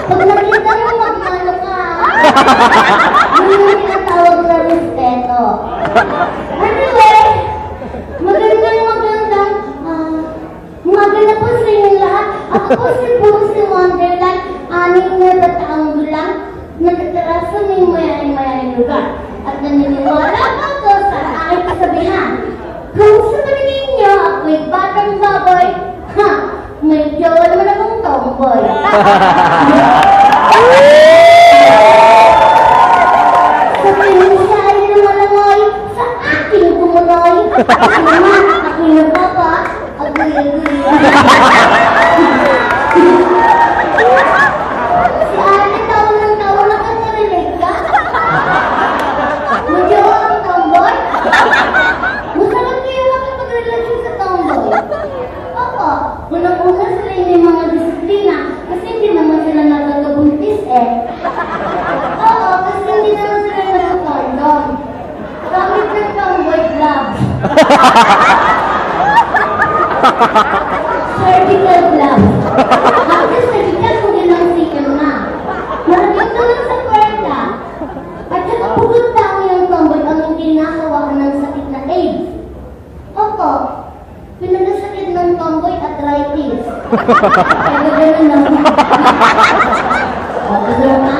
Pag nakita mo, magmano ka. Yun yung tinatawag na respeto. Anyway, maganda po sa inyo lahat. Ako po si Pussy Wonderland, 6 na taong gulang, nakatira sa may mayaring lugar. At naniniwala ako sa aking kasabihan. Kung sabihin niyo ako'y batang baboy, ha, may jowa naman akong tomboy. Sa pinisyahin na malangoy, sa aking kumunoy, naman aking nababa, agoy-agoy. Si ate taon ng taon, nakakarinig ka? May jowa akong tomboy? Masarap kayo makipagrelasyon sa tomboy. Oo, unang-una sila yung mga disiplina kasi hindi naman sila nagagabuntis eh. Oo, kasi hindi naman sila nagkakondom. Gamit ng tomboy gloves. Surgical gloves. After surgical, kung ilang sikam na. Maragyan ka lang sa kwarta. At saka pugod tao yung tomboy ang hindi nakawaan ng sakit na AIDS. Opo, pinagkasakit ng tomboy arthritis. Kaya gano'n lang. O, gano'n na.